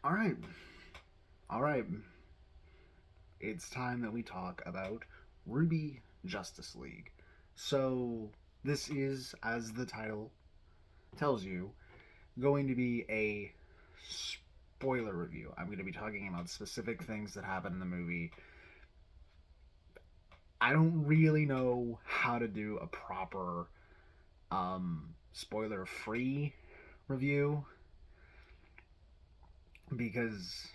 All right. All right. It's time that we talk about RWBY Justice League. So, this is, as the title tells you, going to be a spoiler review. I'm going to be talking about specific things that happen in the movie. I don't really know how to do a proper spoiler free review because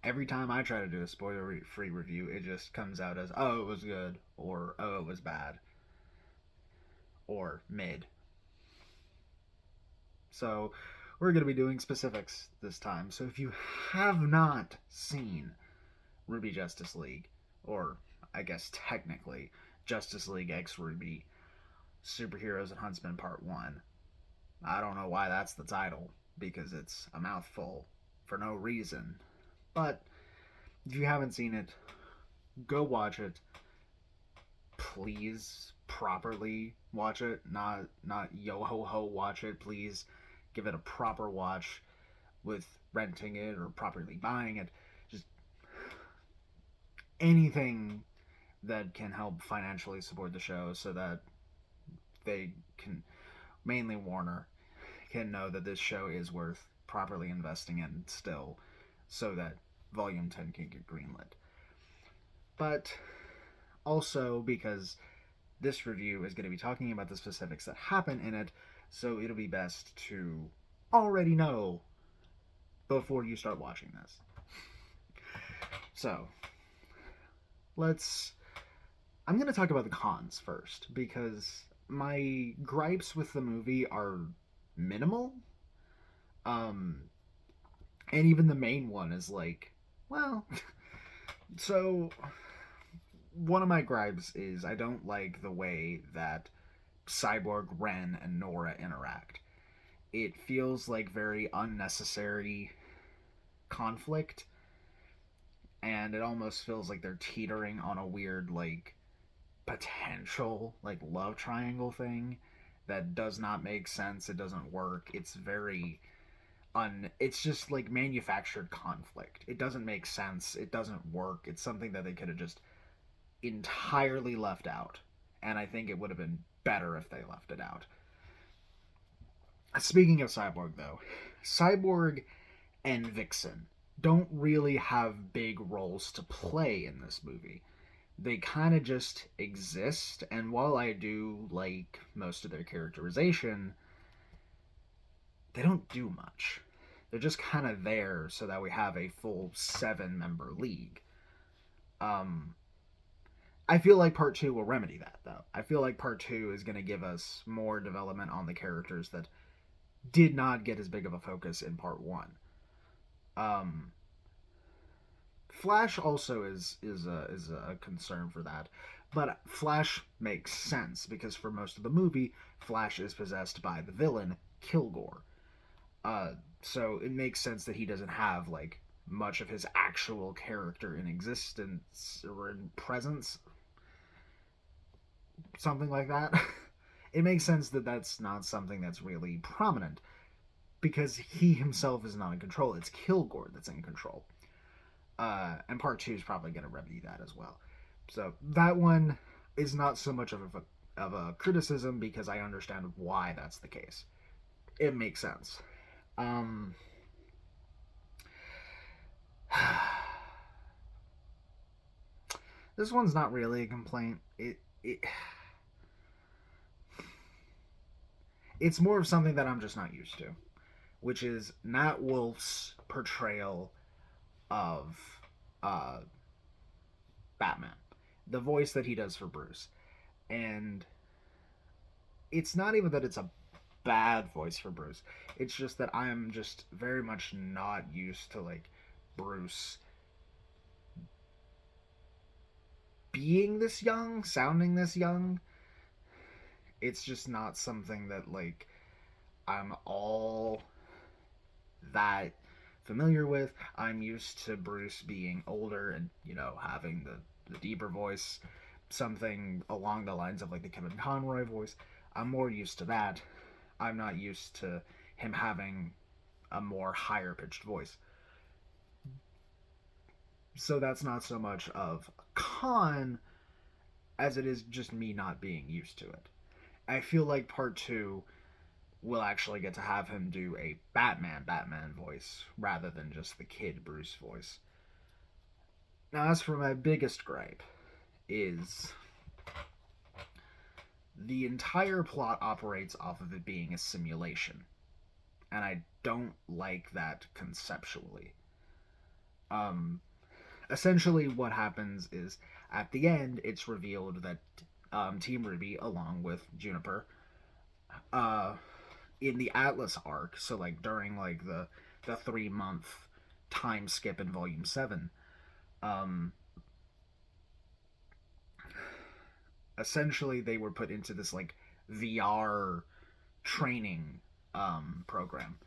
every time I try to do a spoiler free review, it just comes out as, oh, it was good, or oh, it was bad, or mid. So we're going to be doing specifics this time. So if you have not seen RWBY Justice League, or I guess technically Justice League X RWBY Superheroes and Huntsmen Part 1, I don't know why that's the title, because it's a mouthful for no reason. But if you haven't seen it, go watch it. Please properly watch it, not yo ho ho watch it. Please give it a proper watch with renting it or properly buying it. Just anything that can help financially support the show so that they can, mainly Warner, can know that this show is worth properly investing in still so that Volume 10 can get greenlit. But also because this review is going to be talking about the specifics that happen in it, so it'll be best to already know before you start watching this. So, let's. I'm going to talk about the cons first because my gripes with the movie are minimal. Um, and even the main one is like, well, so one of my gripes is I don't like the way that Cyborg, Ren, and Nora interact. It feels like very unnecessary conflict, and it almost feels like they're teetering on a weird, like, potential, like, love triangle thing that does not make sense. It doesn't work. It's very it's just like manufactured conflict. It doesn't make sense. It doesn't work. It's something that they could have just entirely left out. And I think it would have been better if they left it out. Speaking of Cyborg, though, Cyborg and Vixen don't really have big roles to play in this movie. They kind of just exist, and while I do like most of their characterization, they don't do much. They're just kind of there so that we have a full 7-member league. Um, I feel like part two will remedy that, though. I feel like part two is going to give us more development on the characters that did not get as big of a focus in part one. Um, Flash also is a concern for that, but Flash makes sense because for most of the movie, Flash is possessed by the villain Kilgore. Uh, so it makes sense that he doesn't have like much of his actual character in existence or in presence, something like that. It makes sense that that's not something that's really prominent because he himself is not in control. It's Kilgore that's in control. And part two is probably going to remedy that as well. So that one is not so much of a criticism because I understand why that's the case. It makes sense. Um, this one's not really a complaint. It's more of something that I'm just not used to, which is Nat Wolff's portrayal of uh, Batman, the voice that he does for Bruce, and it's not even that it's a bad voice for Bruce. It's just that I'm just very much not used to like Bruce being this young, sounding this young. It's just not something that like I'm all that familiar with. I'm used to Bruce being older and, you know, having the deeper voice, something along the lines of like the Kevin Conroy voice. I'm more used to that. I'm not used to him having a more higher pitched voice. So that's not so much of a con as it is just me not being used to it. I feel like part two will actually get to have him do a Batman voice rather than just the kid Bruce voice. Now, as for my biggest gripe, is the entire plot operates off of it being a simulation, and I don't like that conceptually. Um, Essentially, what happens is at the end, it's revealed that Team RWBY, along with Juniper, uh, in the Atlas arc, so like during like the 3 month time skip in Volume 7, um, essentially they were put into this like VR training program.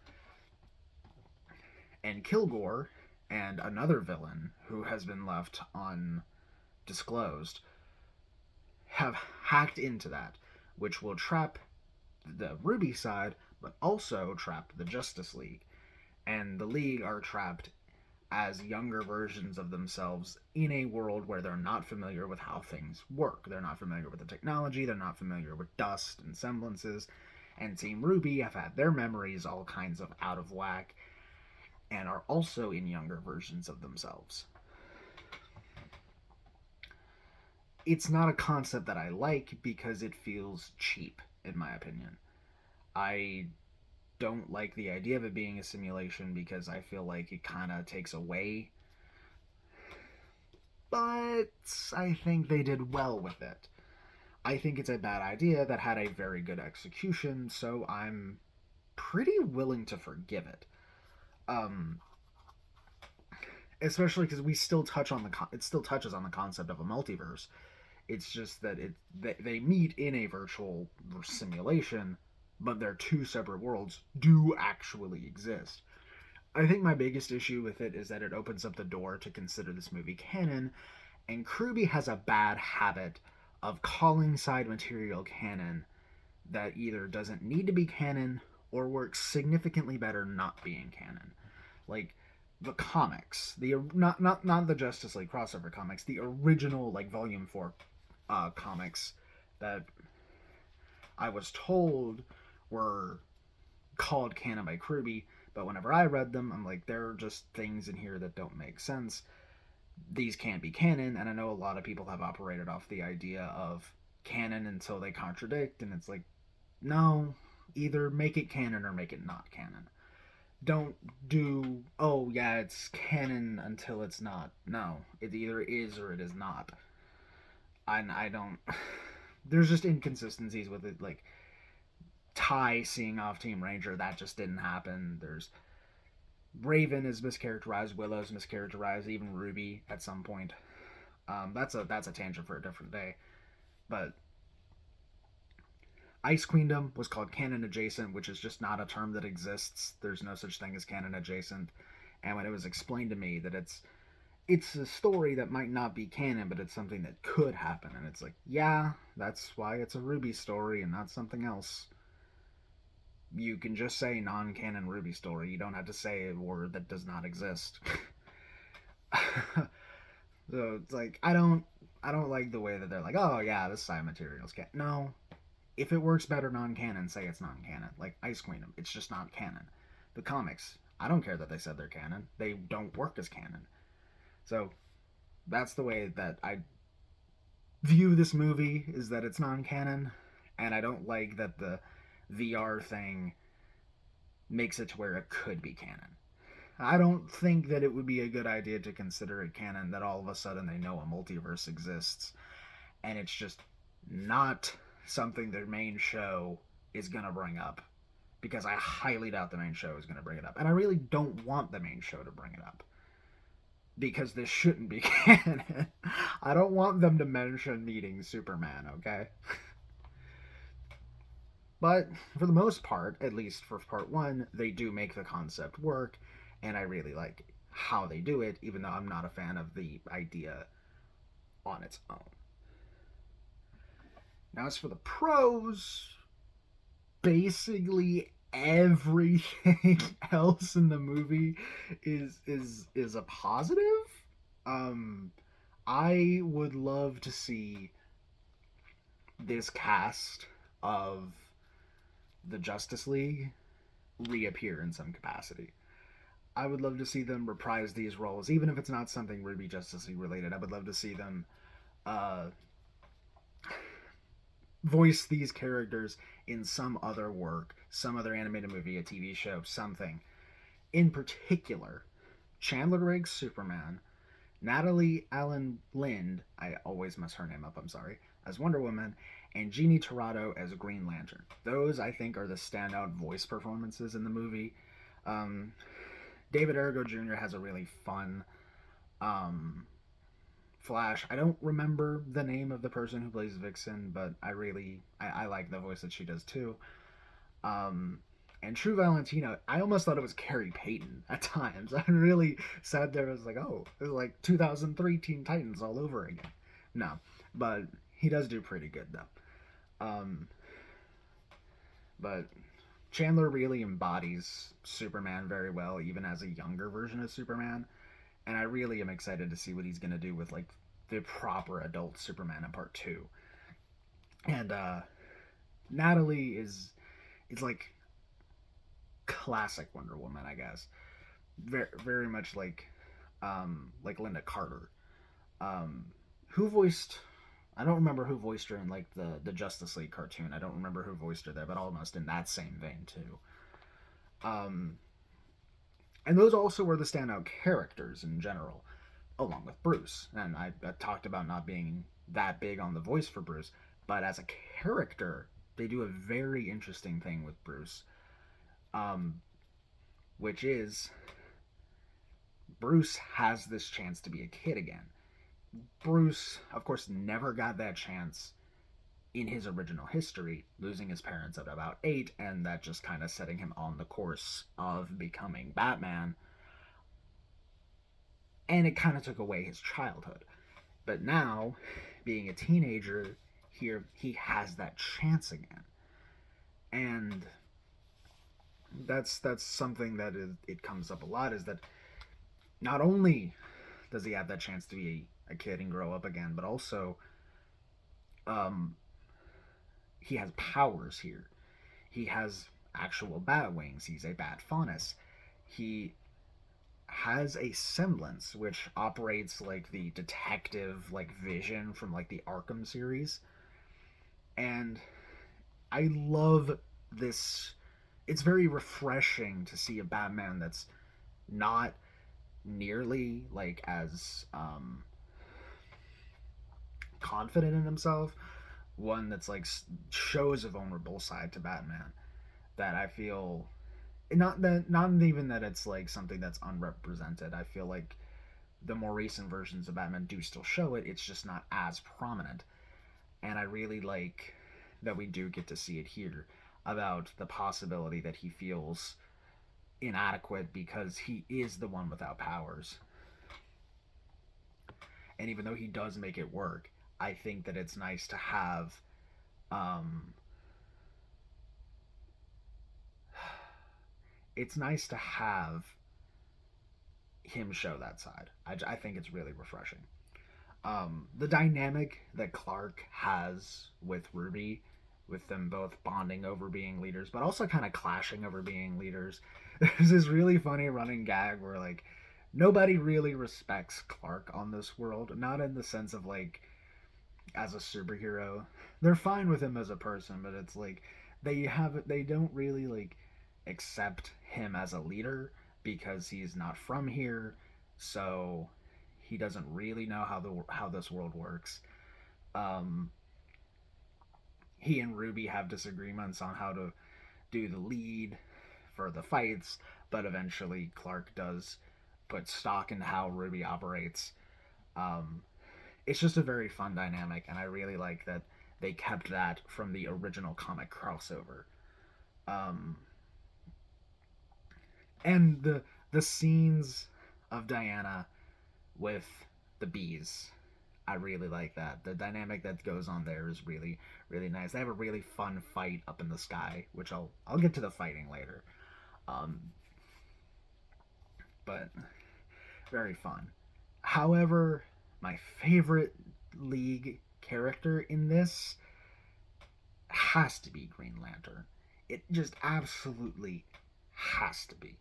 And Kilgore and another villain who has been left undisclosed have hacked into that, which will trap the RWBY side, but also trap the Justice League. And the League are trapped as younger versions of themselves in a world where they're not familiar with how things work. They're not familiar with the technology, they're not familiar with dust and semblances. And Team RWBY have had their memories all kinds of out of whack and are also in younger versions of themselves. It's not a concept that I like because it feels cheap, in my opinion. I don't like the idea of it being a simulation because I feel like it kind of takes away. But I think they did well with it. I think it's a bad idea that had a very good execution, so I'm pretty willing to forgive it. Um, Especially because we still touch on it still touches on the concept of a multiverse. It's just that they meet in a virtual simulation, but their two separate worlds do actually exist. I think my biggest issue with it is that it opens up the door to consider this movie canon, and RWBY has a bad habit of calling side material canon that either doesn't need to be canon or works significantly better not being canon. Like the comics, the not the Justice League crossover comics, the original like Volume 4 comics that I was told were called canon by RWBY, but whenever I read them, I'm like, there are just things in here that don't make sense. These can't be canon, and I know a lot of people have operated off the idea of canon until they contradict, and it's like, no, either make it canon or make it not canon. Don't do, oh yeah, it's canon until it's not. No, it either is or it is not. I don't. There's just inconsistencies with it, like Ty seeing off Team Ranger, that just didn't happen. There's Raven is mischaracterized, Willow's mischaracterized, even RWBY at some point. That's a tangent for a different day. But Ice Queendom was called canon adjacent, which is just not a term that exists. There's no such thing as canon adjacent. And when it was explained to me that it's a story that might not be canon, but it's something that could happen, and it's like, yeah, that's why it's a RWBY story and not something else. You can just say non-canon RWBY story. You don't have to say a word that does not exist. So it's like I don't like the way that they're like, oh yeah, this side material's canon. No, if it works better non-canon, say it's non-canon. Like Ice Queen, it's just not canon. The comics, I don't care that they said they're canon. They don't work as canon. So that's the way that I view this movie, is that it's non-canon, and I don't like that the VR thing makes it to where it could be canon. I don't think that it would be a good idea to consider it canon that all of a sudden they know a multiverse exists and it's just not something their main show is going to bring up, because I highly doubt the main show is going to bring it up. And I really don't want the main show to bring it up, because this shouldn't be canon. I don't want them to mention meeting Superman, okay? But for the most part, at least for part one, they do make the concept work, and I really like how they do it, even though I'm not a fan of the idea on its own. Now, as for the pros, basically everything else in the movie is a positive. Um, I would love to see this cast of the Justice League reappear in some capacity. I would love to see them reprise these roles, even if it's not something RWBY Justice League related. I would love to see them uh, voice these characters in some other work, some other animated movie, a TV show, something. In particular, Chandler Riggs Superman, Natalie Allen Lind, I always mess her name up, I'm sorry, as Wonder Woman, and Jeannie Torrado as Green Lantern. Those, I think, are the standout voice performances in the movie. Um, David Ergo Jr. has a really fun um, Flash. I don't remember the name of the person who plays Vixen, but I like the voice that she does too. Um, and True Valentino, I almost thought it was Carrie Payton at times. I really sat there and was like, oh, it was like 2003 Teen Titans all over again. No, but he does do pretty good though. But Chandler really embodies Superman very well, even as a younger version of Superman. And I really am excited to see what he's gonna do with like the proper adult Superman in part two. And Natalie is like classic Wonder Woman, I guess. Very much like Linda Carter, um, who voiced. I don't remember who voiced her in like the Justice League cartoon. I don't remember who voiced her there, but almost in that same vein too. Um, and those also were the standout characters in general, along with Bruce. And I talked about not being that big on the voice for Bruce, but as a character, they do a very interesting thing with Bruce, um, which is Bruce has this chance to be a kid again. Bruce, of course, never got that chance in his original history, losing his parents at about 8, and that just kind of setting him on the course of becoming Batman. And it kind of took away his childhood. But now, being a teenager, here he has that chance again. And that's something that it comes up a lot, is that not only does he have that chance to be a kid and grow up again, but also um, he has powers here. He has actual bat wings. He's a bat faunus. He has a semblance which operates like the detective like vision from like the Arkham series. And I love this. It's very refreshing to see a Batman that's not nearly like as confident in himself, one that's like shows a vulnerable side to Batman that I feel, not even that it's like something that's unrepresented. I feel like the more recent versions of Batman do still show it. It's just not as prominent, and I really like that we do get to see it here about the possibility that he feels inadequate because he is the one without powers. And even though he does make it work, I think that it's nice to have um, it's nice to have him show that side. I think it's really refreshing. The dynamic that Clark has with Ruby, with them both bonding over being leaders, but also kind of clashing over being leaders. There's this really funny running gag where like nobody really respects Clark on this world, not in the sense of like as a superhero. They're fine with him as a person, but it's like they don't really like accept him as a leader because he's not from here, so he doesn't really know how this world works. Um, he and Ruby have disagreements on how to do the lead for the fights, but eventually Clark does put stock in how Ruby operates. Um, it's just a very fun dynamic, and I really like that they kept that from the original comic crossover. Um, and the scenes of Diana with the bees, I really like that. The dynamic that goes on there is really, really nice. They have a really fun fight up in the sky, which I'll get to the fighting later. Um, but very fun. However, my favorite League character in this has to be Green Lantern. It just absolutely has to be.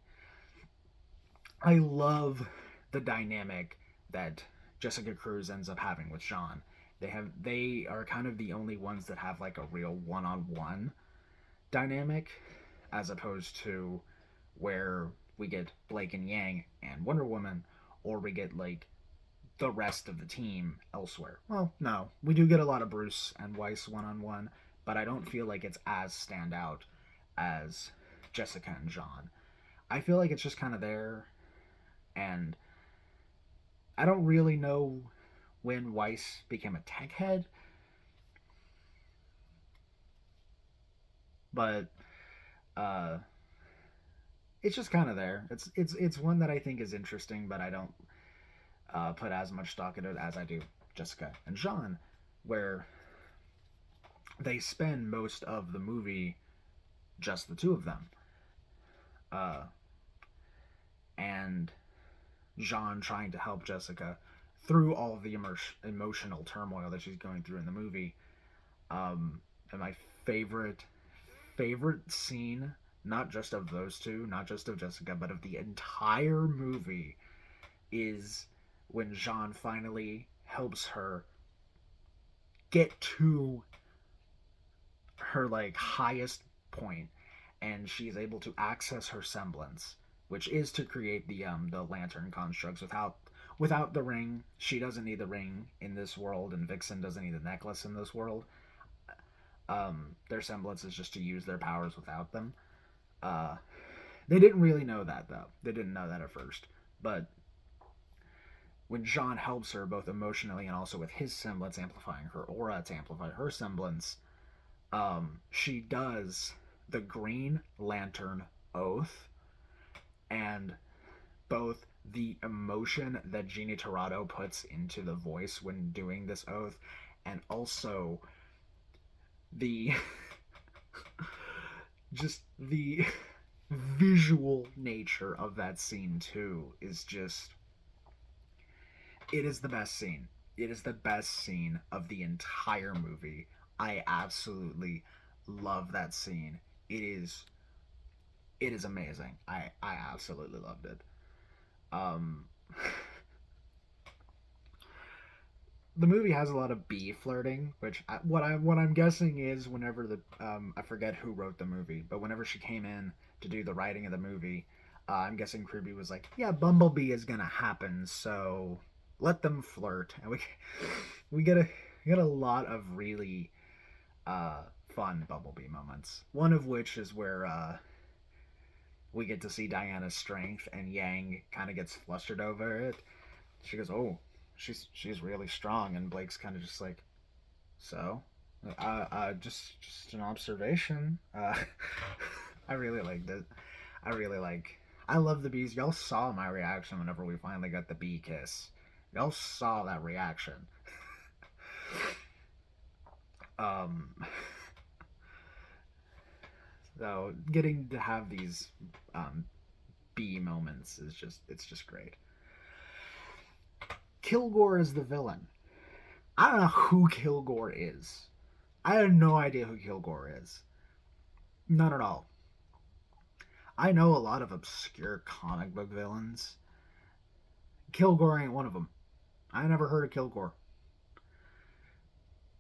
I love the dynamic that Jessica Cruz ends up having with Sean. They are kind of the only ones that have like a real one-on-one dynamic, as opposed to where we get Blake and Yang and Wonder Woman, or we get like the rest of the team elsewhere. Well, no, we do get a lot of Bruce and Weiss one-on-one, but I don't feel like it's as standout as Jessica and John. I feel like it's just kind of there, and I don't really know when Weiss became a tech head, but uh, it's just kind of there. It's one that I think is interesting, but I don't put as much stock in it as I do Jessica and John, where they spend most of the movie just the two of them, uh, and Jean trying to help Jessica through all of the emotional turmoil that she's going through in the movie. And my favorite scene, not just of those two, not just of Jessica, but of the entire movie, is when Jean finally helps her get to her like highest point, and she's able to access her semblance, which is to create the lantern constructs without the ring. She doesn't need the ring in this world, and Vixen doesn't need the necklace in this world. Their semblance is just to use their powers without them. Uh, they didn't really know that though. They didn't know that at first, but when Jean helps her both emotionally and also with his semblance amplifying her aura to amplify her semblance, she does the Green Lantern oath, and both the emotion that Jeannie Torado puts into the voice when doing this oath, and also the just the visual nature of that scene too is just, it is the best scene. It is the best scene of the entire movie. I absolutely love that scene. It is amazing. I absolutely loved it. Um the movie has a lot of B flirting, which what I'm guessing is whenever the I forget who wrote the movie, but whenever she came in to do the writing of the movie, I'm guessing Kirby was like, "Yeah, Bumblebee is gonna happen, so let them flirt," and we get a lot of really fun Bumblebee moments. One of which is where we get to see Diana's strength, and Yang kind of gets flustered over it. She goes, "Oh, she's really strong," and Blake's kind of just like, "So, just an observation." I really liked it. I really like. I love the bees. Y'all saw my reaction whenever we finally got the bee kiss. Y'all saw that reaction. um, so getting to have these bee moments is just great. Kilgore is the villain. I don't know who Kilgore is. I have no idea who Kilgore is. None at all. I know a lot of obscure comic book villains. Kilgore ain't one of them. I never heard of Kilgore.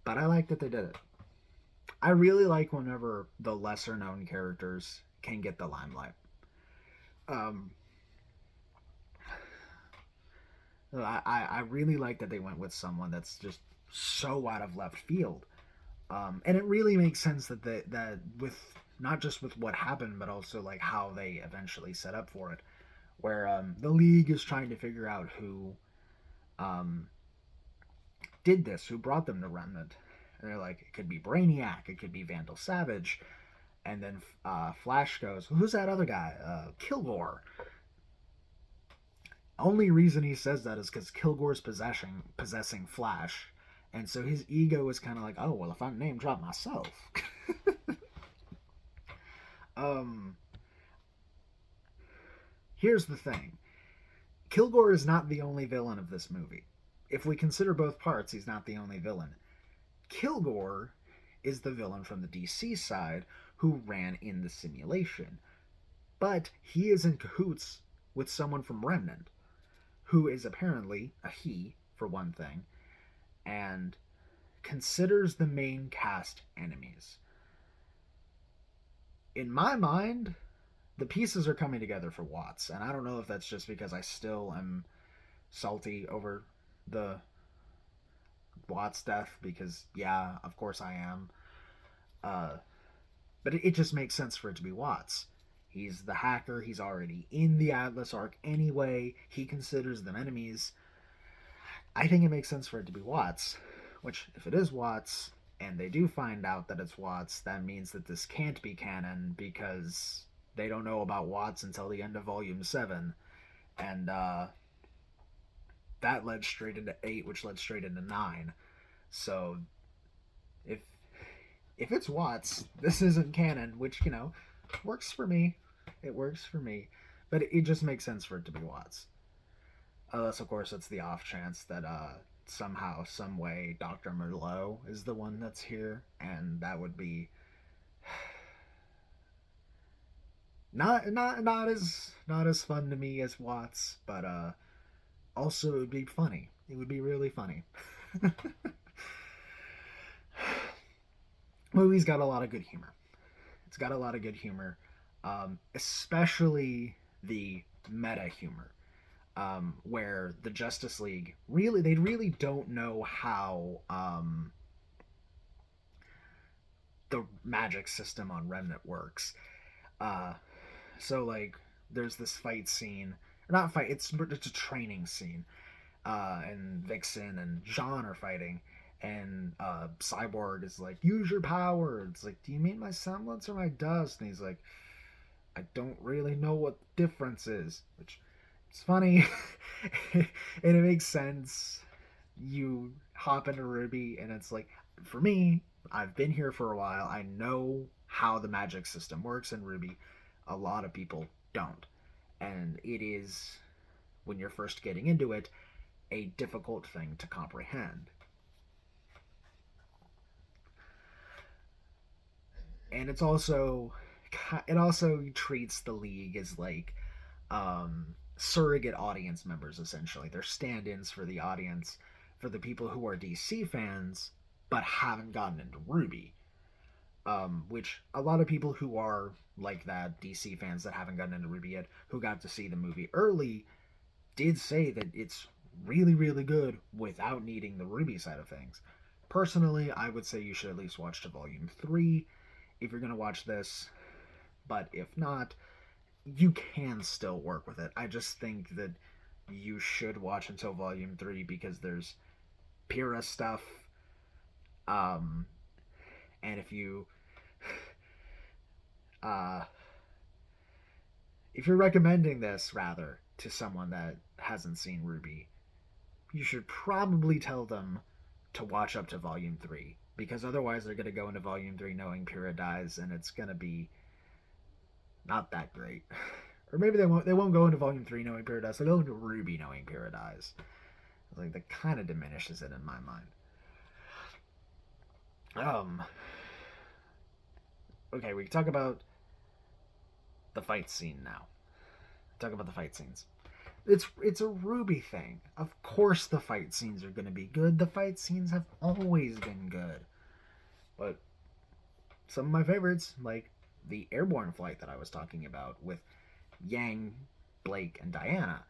But I like that they did it. I really like whenever the lesser known characters can get the limelight. Um, I really like that they went with someone that's just so out of left field. And it really makes sense that with not just with what happened, but also like how they eventually set up for it, where the league is trying to figure out who um, did this, who brought them to Remnant. And they're like, it could be Brainiac, it could be Vandal Savage, and then Flash goes, "Who's that other guy? Kilgore." Only reason he says that is because Kilgore's possessing Flash, And so his ego is kind of like, oh, well, if I name drop myself. um, Here's the thing, Kilgore is not the only villain of this movie. If we consider both parts, he's not the only villain. Kilgore is the villain from the DC side who ran in the simulation. But he is in cahoots with someone from Remnant, who is apparently a he, for one thing, and considers the main cast enemies. In my mind, the pieces are coming together for Watts, and I don't know if that's just because I still am salty over the Watts death, because yeah, of course I am. Uh, but it just makes sense for it to be Watts. He's the hacker. He's already in the Atlas arc anyway. He considers them enemies. I think it makes sense for it to be Watts. Which, if it is Watts, and they do find out that it's Watts, that means that this can't be canon because they don't know about Watts until the end of Volume 7. And that led straight into 8, which led straight into 9. So, if it's Watts, this isn't canon, which, works for me. It works for me. But it just makes sense for it to be Watts. Unless, of course, it's the off chance that somehow, some way, Dr. Merlot is the one that's here, and that would be not as fun to me as Watts, but also it would be funny. It would be really funny. Movie's got a lot of good humor. It's got a lot of good humor, especially the meta humor, where the Justice League they really don't know how the magic system on Remnant works. So like, there's this fight scene, or not fight. It's a training scene, and Vixen and Jean are fighting, and Cyborg is like, use your power. It's like, do you mean my semblance or my dust? And he's like, I don't really know what the difference is, which it's funny. And it makes sense. You hop into RWBY, and it's like, for me, I've been here for a while. I know how the magic system works in RWBY. A lot of people don't. And it is, when you're first getting into it, a difficult thing to comprehend. And it also treats the League as like surrogate audience members, essentially. They're stand-ins for the audience, for the people who are DC fans but haven't gotten into RWBY. Which a lot of people who are like that, DC fans that haven't gotten into RWBY yet, who got to see the movie early, did say that it's really, really good without needing the RWBY side of things. Personally, I would say you should at least watch to Volume 3 if you're going to watch this, but if not, you can still work with it. I just think that you should watch until Volume 3 because there's Pyrrha stuff, and if you're recommending this, rather, to someone that hasn't seen RWBY, you should probably tell them to watch up to Volume 3, because otherwise they're going to go into Volume 3 knowing Pyrrha dies, and it's going to be not that great. Or maybe they won't go into Volume 3 knowing Pyrrha dies, they'll go into RWBY knowing Pyrrha dies. Like, that kind of diminishes it in my mind. Okay, we can talk about the fight scene now. Talk about the fight scenes. It's a RWBY thing. Of course the fight scenes are going to be good. The fight scenes have always been good. But some of my favorites, like the airborne flight that I was talking about with Yang, Blake, and Diana,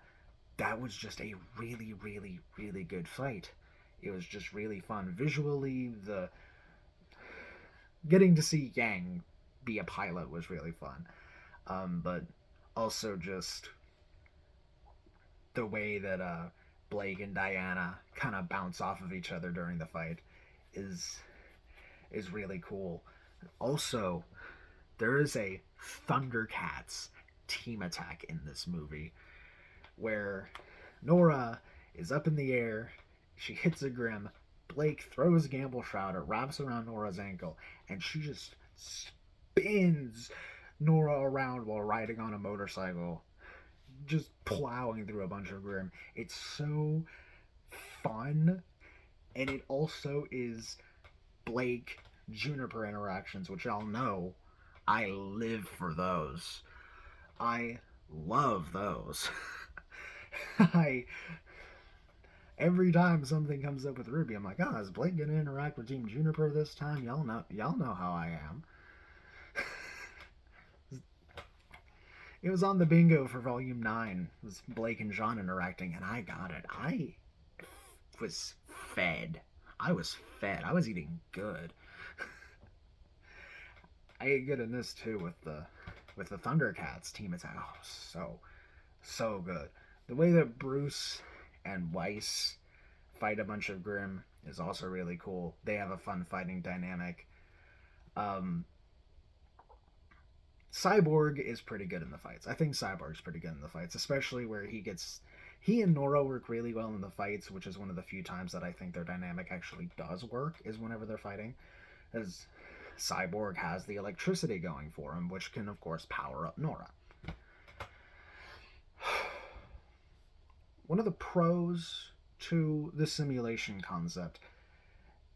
that was just a really, really, really good fight. It was just really fun. Visually, getting to see Yang be a pilot was really fun. But also just the way that Blake and Diana kind of bounce off of each other during the fight is really cool. Also, there is a Thundercats team attack in this movie where Nora is up in the air, she hits a Grim, Blake throws Gamble Shroud, it wraps around Nora's ankle, and she just spins Nora around while riding on a motorcycle, just plowing through a bunch of Grim. It's so fun, and it also is Blake Juniper interactions, which y'all know I live for those. I love those. I Every time something comes up with Ruby, I'm like, oh, is Blake gonna interact with Team Juniper this time? Y'all know how I am. It was on the bingo for Volume 9. It was Blake and John interacting, and I got it. I was fed. I was fed. I was eating good. I ate good in this too with the Thundercats team attack. Oh, so good. The way that Bruce and Weiss fight a bunch of Grim is also really cool. They have a fun fighting dynamic. Um, Cyborg is pretty good in the fights. I think Cyborg's pretty good in the fights, especially where he and Nora work really well in the fights, which is one of the few times that I think their dynamic actually does work, is whenever they're fighting. As Cyborg has the electricity going for him, which can, of course, power up Nora. One of the pros to the simulation concept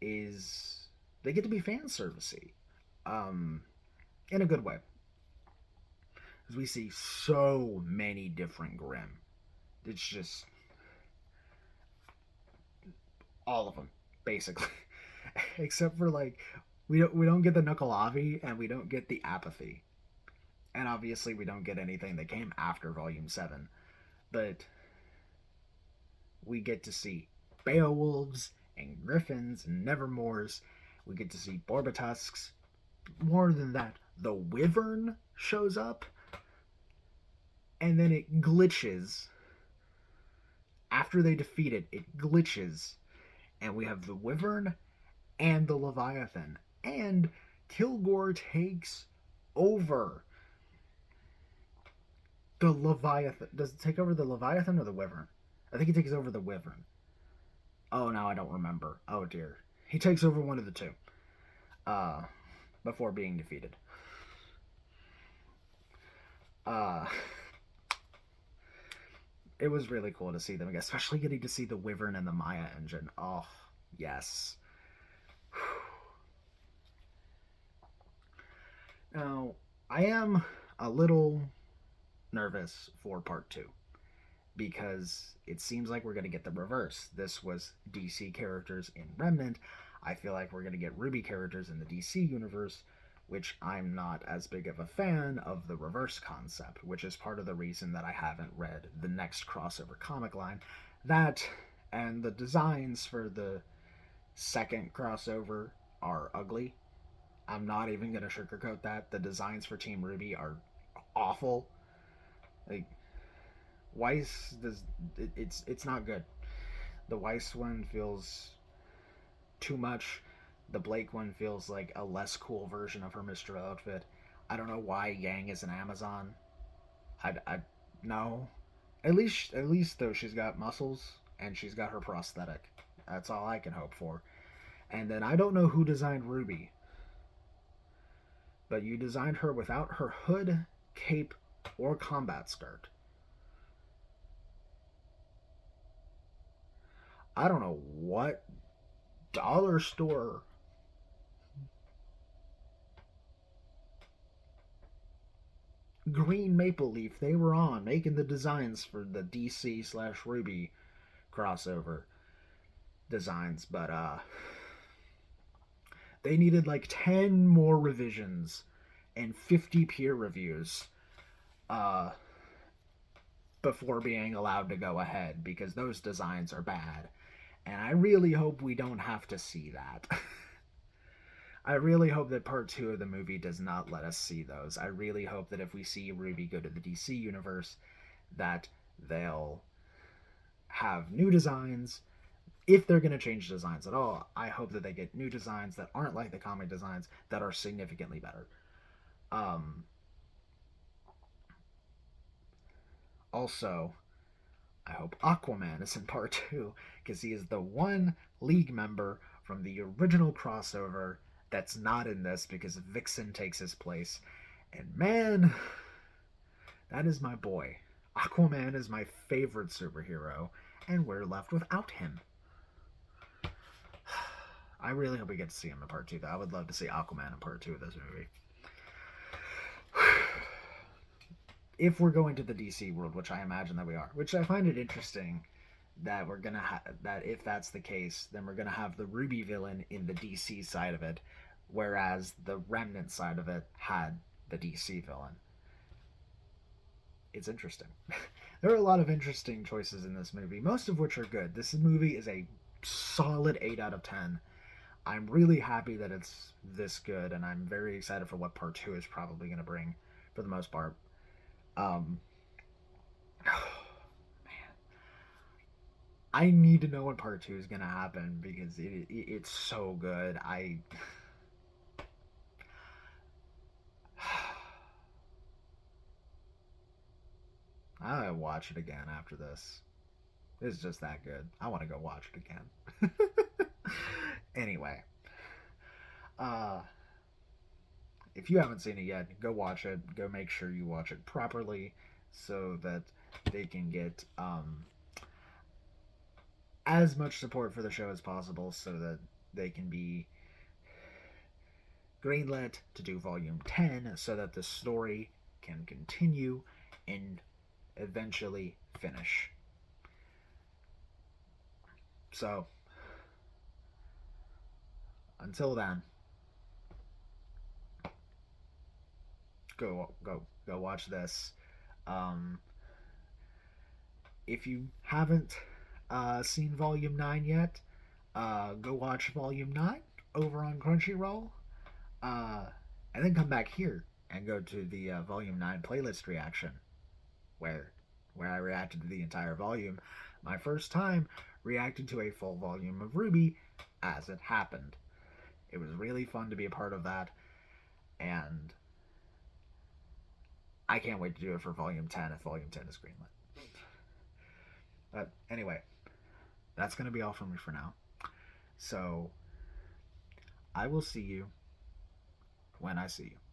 is they get to be fan servicey, in a good way. As we see so many different Grim. It's just all of them, basically. Except for like we don't get the Nukkalavi and we don't get the Apathy. And obviously we don't get anything that came after Volume 7. But we get to see Beowulfs and Griffins and Nevermores. We get to see Borbatusks. More than that, the Wyvern shows up. And then it glitches. After they defeat it, it glitches. And we have the Wyvern and the Leviathan. And Kilgore takes over the Leviathan. Does it take over the Leviathan or the Wyvern? I think he takes over the Wyvern. Oh, now I don't remember. Oh, dear. He takes over one of the two. Before being defeated. It was really cool to see them again, especially getting to see the Wyvern and the Maya engine. Oh, yes. Now, I am a little nervous for part 2 because it seems like we're going to get the reverse. This was DC characters in Remnant. I feel like we're going to get RWBY characters in the DC universe, which I'm not as big of a fan of the reverse concept, which is part of the reason that I haven't read the next crossover comic line. That and the designs for the second crossover are ugly. I'm not even going to sugarcoat that. The designs for Team RWBY are awful. Like, Weiss does it's not good. The Weiss one feels too much. The Blake one feels like a less cool version of her Mr. outfit. I don't know why Yang is an Amazon. I no. At least though she's got muscles and she's got her prosthetic. That's all I can hope for. And then I don't know who designed RWBY, but you designed her without her hood, cape, or combat skirt. I don't know what dollar store green maple leaf they were on making the designs for the DC slash RWBY crossover designs, but they needed like 10 more revisions and 50 peer reviews uh, before being allowed to go ahead because those designs are bad. And I really hope we don't have to see that. I really hope that part 2 of the movie does not let us see those. I really hope that if we see RWBY go to the DC universe, that they'll have new designs. If they're going to change designs at all, I hope that they get new designs that aren't like the comic designs, that are significantly better. Also, I hope Aquaman is in part two, because he is the one League member from the original crossover that's not in this because Vixen takes his place. And man, that is my boy. Aquaman is my favorite superhero, and we're left without him. I really hope we get to see him in part two, though. I would love to see Aquaman in part two of this movie. If we're going to the DC world, which I imagine that we are, which I find it interesting that we're gonna that if that's the case, then we're gonna have the RWBY villain in the DC side of it, whereas the Remnant side of it had the DC villain. It's interesting. There are a lot of interesting choices in this movie, most of which are good. This movie is a solid 8 out of 10. I'm really happy that it's this good, and I'm very excited for what part 2 is probably going to bring for the most part. Um, man, I need to know when part 2 is going to happen because it's so good. I watch it again after this. It's just that good. I want to go watch it again. Anyway, uh, if you haven't seen it yet, go watch it. Go make sure you watch it properly so that they can get as much support for the show as possible so that they can be greenlit to do volume 10 so that the story can continue and eventually finish. So, until then, go watch this. Um, if you haven't seen Volume 9 yet, go watch Volume 9 over on Crunchyroll. Uh, and then come back here and go to the Volume 9 playlist reaction where I reacted to the entire volume. My first time reacting to a full volume of RWBY as it happened. It was really fun to be a part of that, and I can't wait to do it for Volume 10 if Volume 10 is greenlit. But anyway, that's going to be all from me for now. So, I will see you when I see you.